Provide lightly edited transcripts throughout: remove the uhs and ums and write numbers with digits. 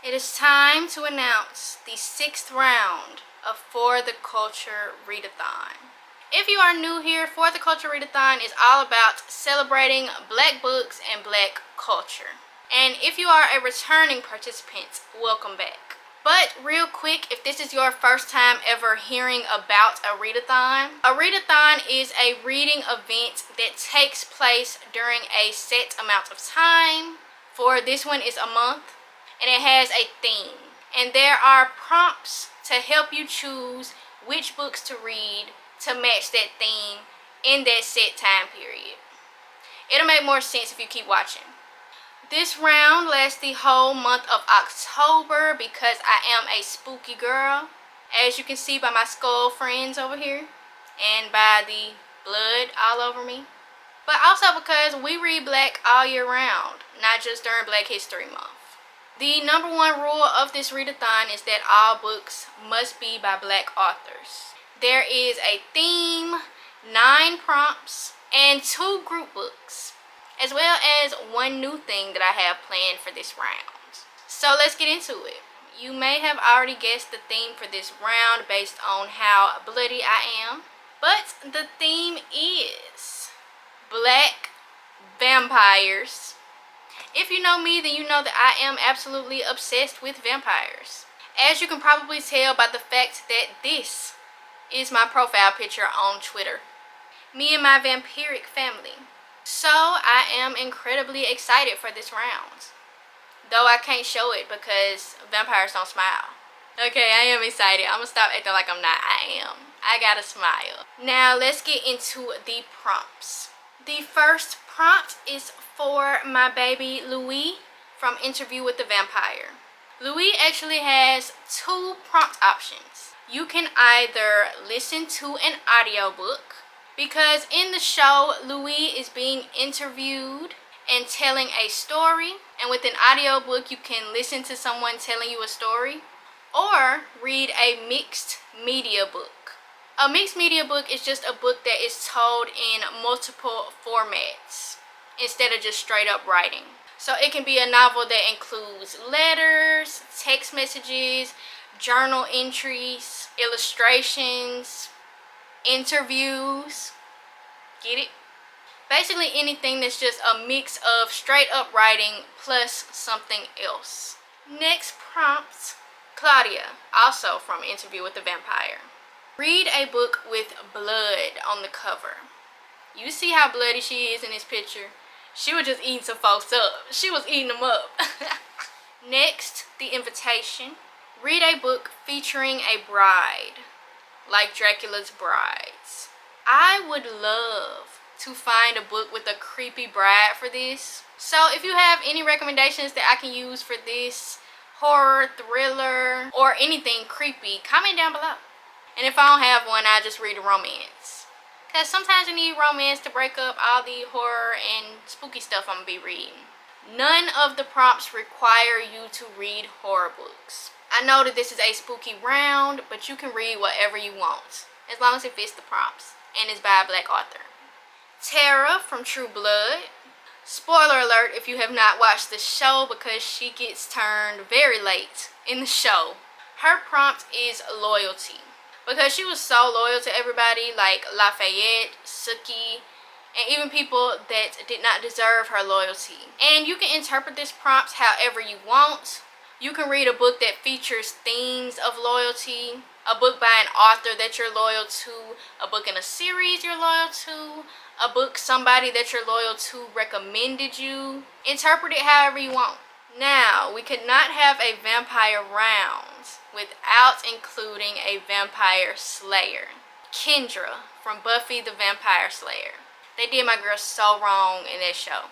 It is time to announce the 6th round of For the Culture Readathon. If you are new here, For the Culture Readathon is all about celebrating Black books and Black culture. And if you are a returning participant, welcome back. But real quick, if this is your first time ever hearing about a readathon is a reading event that takes place during a set amount of time. For this one is a month, and it has a theme. And there are prompts to help you choose which books to read to match that theme in that set time period. It'll make more sense if you keep watching. This round lasts the whole month of October because I am a spooky girl, as you can see by my skull friends over here and by the blood all over me. But also because we read Black all year round, not just during Black History Month. The number one rule of this readathon is that all books must be by Black authors. There is a theme, 9 prompts, and 2 group books, as well as one new thing that I have planned for this round. So let's get into it. You may have already guessed the theme for this round based on how bloody I am, but the theme is Black vampires. If you know me, then you know that I am absolutely obsessed with vampires. As you can probably tell by the fact that this is my profile picture on Twitter. Me and my vampiric family. So I am incredibly excited for this round. Though I can't show it because vampires don't smile. Okay, I am excited. I'm gonna stop acting like I'm not. I am. I gotta smile. Now let's get into the prompts. The first prompt is for my baby Louis from Interview with the Vampire. Louis actually has 2 prompt options. You can either listen to an audiobook, because in the show, Louis is being interviewed and telling a story. And with an audiobook, you can listen to someone telling you a story. Or read a mixed media book. A mixed media book is just a book that is told in multiple formats instead of just straight up writing. So it can be a novel that includes letters, text messages, journal entries, illustrations, interviews. Get it? Basically anything that's just a mix of straight up writing plus something else. Next prompt, Claudia, also from Interview with the Vampire. Read a book with blood on the cover. You see how bloody she is in this picture? She was just eating some folks up. She was eating them up. Next, The Invitation. Read a book featuring a bride, like Dracula's Brides. I would love to find a book with a creepy bride for this. So if you have any recommendations that I can use for this horror, thriller, or anything creepy, comment down below. And if I don't have one, I'll just read a romance. Because sometimes you need romance to break up all the horror and spooky stuff I'm going to be reading. None of the prompts require you to read horror books. I know that this is a spooky round, but you can read whatever you want, as long as it fits the prompts and is by a Black author. Tara from True Blood. Spoiler alert if you have not watched the show, because she gets turned very late in the show. Her prompt is loyalty. Because she was so loyal to everybody, like Lafayette, Sookie, and even people that did not deserve her loyalty. And you can interpret this prompt however you want. You can read a book that features themes of loyalty, a book by an author that you're loyal to, a book in a series you're loyal to, a book somebody that you're loyal to recommended you. Interpret it however you want. Now, we could not have a vampire round without including a vampire slayer. Kendra from Buffy the Vampire Slayer. They did my girl so wrong in that show.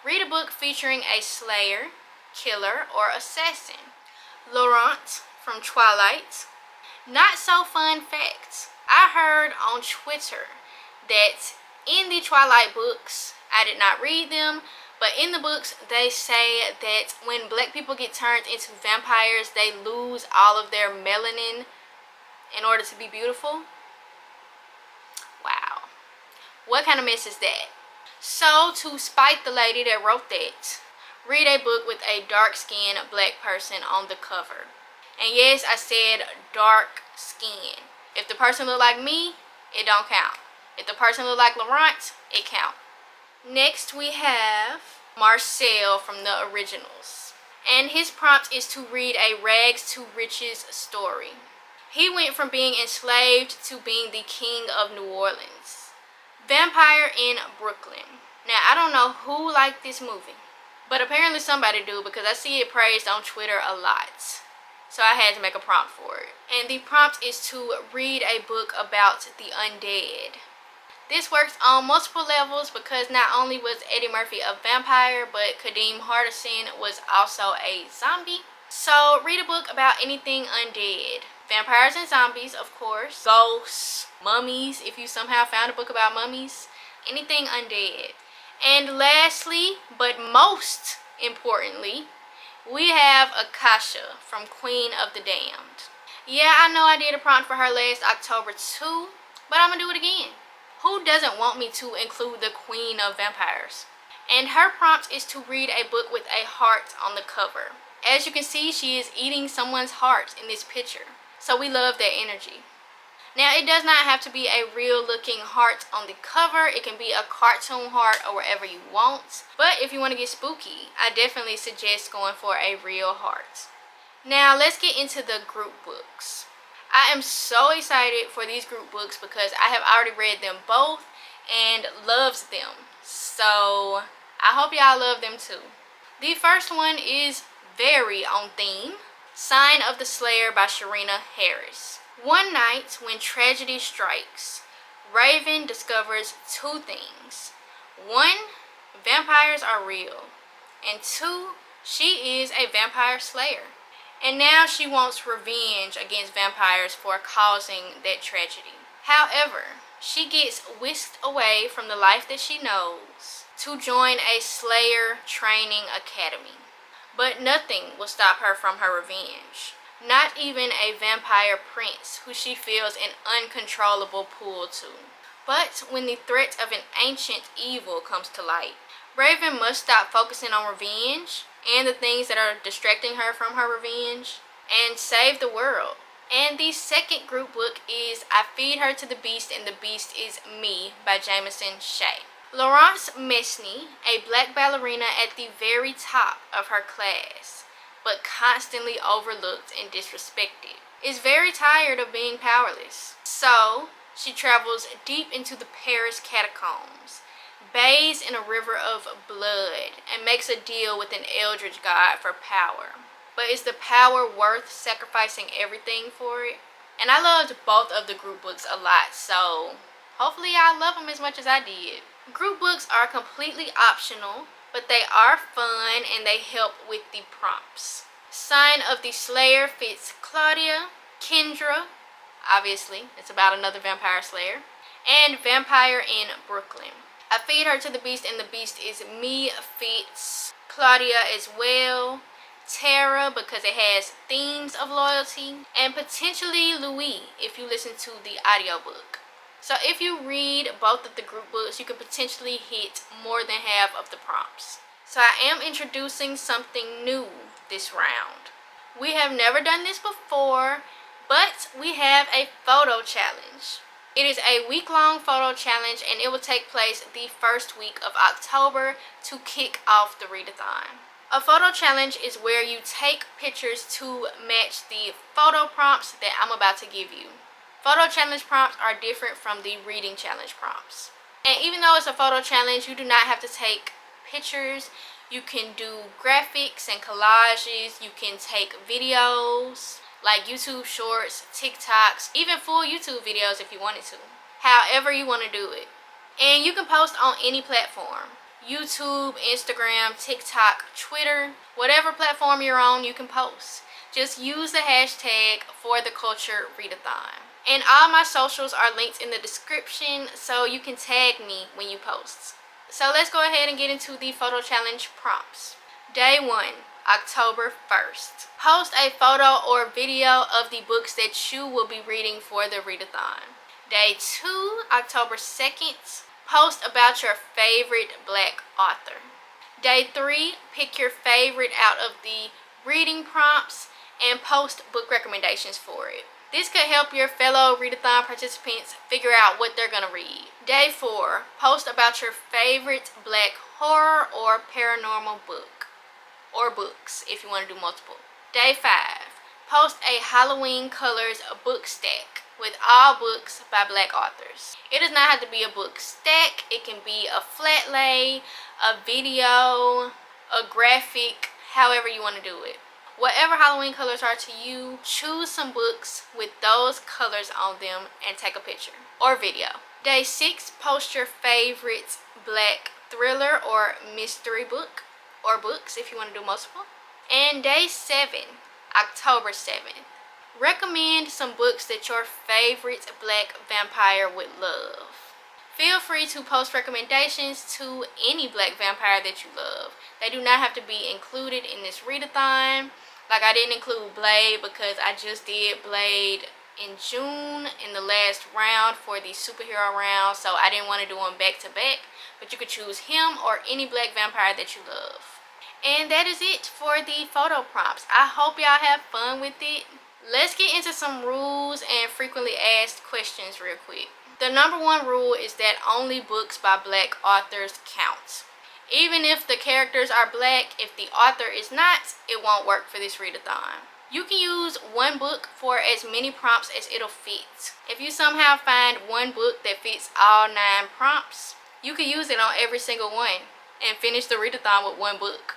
Read a book featuring a slayer, killer, or assassin. Laurent from Twilight. Not so fun fact. I heard on Twitter that in the Twilight books, I did not read them, but in the books they say that when Black people get turned into vampires, they lose all of their melanin in order to be beautiful. Wow. What kind of mess is that? So to spite the lady that wrote that, Read a book with a dark-skinned black person on the cover. And yes, I said dark skin. If the person look like me, it don't count. If the person look like Laurent, it count. Next we have Marcel from the originals. And his prompt is to read a rags to riches story. He went from being enslaved to being the king of New Orleans. Vampire in Brooklyn. Now, I don't know who liked this movie, but apparently somebody do, because I see it praised on Twitter a lot. So I had to make a prompt for it. And the prompt is to read a book about the undead. This works on multiple levels because not only was Eddie Murphy a vampire, but Kadeem Hardison was also a zombie. So read a book about anything undead. Vampires and zombies, of course. Ghosts, mummies, if you somehow found a book about mummies. Anything undead. And lastly, but most importantly, we have Akasha from Queen of the Damned. Yeah, I know I did a prompt for her last October too, but I'm gonna do it again. Who doesn't want me to include the Queen of Vampires? And her prompt is to read a book with a heart on the cover. As you can see, she is eating someone's heart in this picture. So we love that energy. Now, it does not have to be a real looking heart on the cover. It can be a cartoon heart or wherever you want. But if you want to get spooky, I definitely suggest going for a real heart. Now, let's get into the group books. I am so excited for these group books because I have already read them both and loved them. So, I hope y'all love them too. The first one is very on theme. Sign of the Slayer by Sharina Harris. One night when tragedy strikes, Raven discovers two things. One, vampires are real. And two, she is a vampire slayer. And now she wants revenge against vampires for causing that tragedy. However, she gets whisked away from the life that she knows to join a slayer training academy. But nothing will stop her from her revenge. Not even a vampire prince who she feels an uncontrollable pull to. But when the threat of an ancient evil comes to light, Raven must stop focusing on revenge and the things that are distracting her from her revenge and save the world. And the second group book is I Feed Her to the Beast and the Beast is Me by Jameson Shea. Laurence Mesny, a black ballerina at the very top of her class, but constantly overlooked and disrespected, is very tired of being powerless. So, she travels deep into the Paris catacombs, bathes in a river of blood, and makes a deal with an eldritch god for power. But is the power worth sacrificing everything for it? And I loved both of the group books a lot, so hopefully I love them as much as I did. Group books are completely optional, but they are fun and they help with the prompts. Sign of the Slayer fits Claudia, Kendra, obviously, it's about another vampire slayer, and Vampire in Brooklyn. I Feed Her to the Beast and the Beast is Me fits Claudia as well. Tara, because it has themes of loyalty, and potentially Louis if you listen to the audiobook. So if you read both of the group books, you can potentially hit more than half of the prompts. So I am introducing something new this round. We have never done this before, but we have a photo challenge. It is a week-long photo challenge and it will take place the first week of October to kick off the readathon. A photo challenge is where you take pictures to match the photo prompts that I'm about to give you. Photo challenge prompts are different from the reading challenge prompts. And even though it's a photo challenge, you do not have to take pictures. You can do graphics and collages. You can take videos like YouTube shorts, TikToks, even full YouTube videos if you wanted to. However you want to do it. And you can post on any platform. YouTube, Instagram, TikTok, Twitter, whatever platform you're on, you can post. Just use the hashtag for the Culture Readathon. And all my socials are linked in the description so you can tag me when you post. So let's go ahead and get into the photo challenge prompts. Day 1, October 1st. Post a photo or video of the books that you will be reading for the readathon. Day 2, October 2nd. Post about your favorite black author. Day 3, pick your favorite out of the reading prompts and post book recommendations for it. This could help your fellow readathon participants figure out what they're going to read. Day 4, post about your favorite black horror or paranormal book, or books if you want to do multiple. Day 5, post a Halloween colors book stack with all books by black authors. It does not have to be a book stack. It can be a flat lay, a video, a graphic, however you want to do it. Whatever Halloween colors are to you, choose some books with those colors on them and take a picture or video. Day 6, post your favorite black thriller or mystery book or books if you want to do multiple. And day 7, October 7th, recommend some books that your favorite black vampire would love. Feel free to post recommendations to any black vampire that you love. They do not have to be included in this readathon. Like, I didn't include Blade because I just did Blade in June in the last round for the superhero round, so I didn't want to do them back to back. But you could choose him or any black vampire that you love. And that is it for the photo prompts. I hope y'all have fun with it. Let's get into some rules and frequently asked questions real quick. The number 1 rule is that only books by black authors count. Even if the characters are black, if the author is not, it won't work for this readathon. You can use one book for as many prompts as it'll fit. If you somehow find one book that fits all 9 prompts, you can use it on every single one and finish the readathon with one book.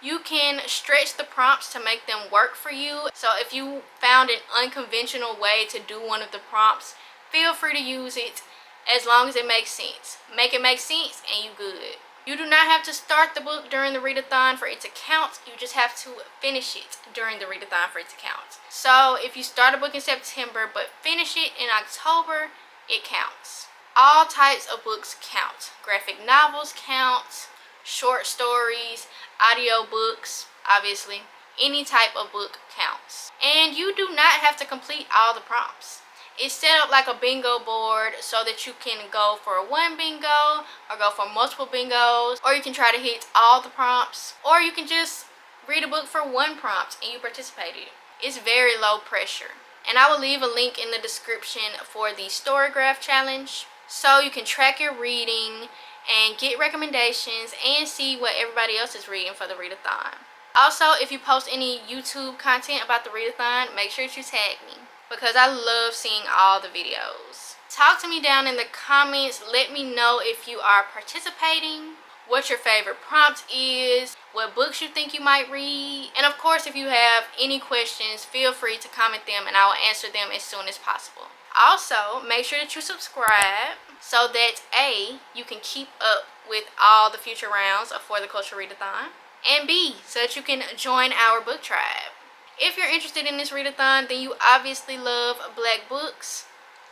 You can stretch the prompts to make them work for you. So if you found an unconventional way to do one of the prompts, feel free to use it as long as it makes sense. Make it make sense and you good. You do not have to start the book during the readathon for it to count. You just have to finish it during the readathon for it to count. So if you start a book in September but finish it in October, it counts. All types of books count. Graphic novels count, short stories, audio books, obviously. Any type of book counts. And you do not have to complete all the prompts. It's set up like a bingo board so that you can go for one bingo or go for multiple bingos, or you can try to hit all the prompts, or you can just read a book for one prompt and you participated. It's very low pressure. And I will leave a link in the description for the story graph challenge so you can track your reading and get recommendations and see what everybody else is reading for the readathon. Also, if you post any YouTube content about the readathon, make sure that you tag me because I love seeing all the videos. Talk to me down in the comments. Let me know if you are participating, what your favorite prompt is, what books you think you might read. And of course, if you have any questions, feel free to comment them and I will answer them as soon as possible. Also, make sure that you subscribe so that A, you can keep up with all the future rounds of For the Culture Readathon, and B, so that you can join our book tribe. If you're interested in this readathon, then you obviously love black books.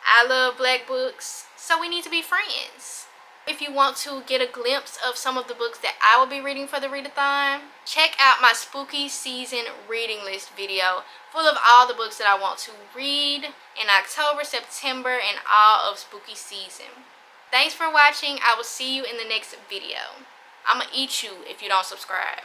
I love black books, so we need to be friends. If you want to get a glimpse of some of the books that I will be reading for the readathon, check out my spooky season reading list video full of all the books that I want to read in October, September, and all of spooky season. Thanks for watching. I will see you in the next video. I'm gonna eat you if you don't subscribe.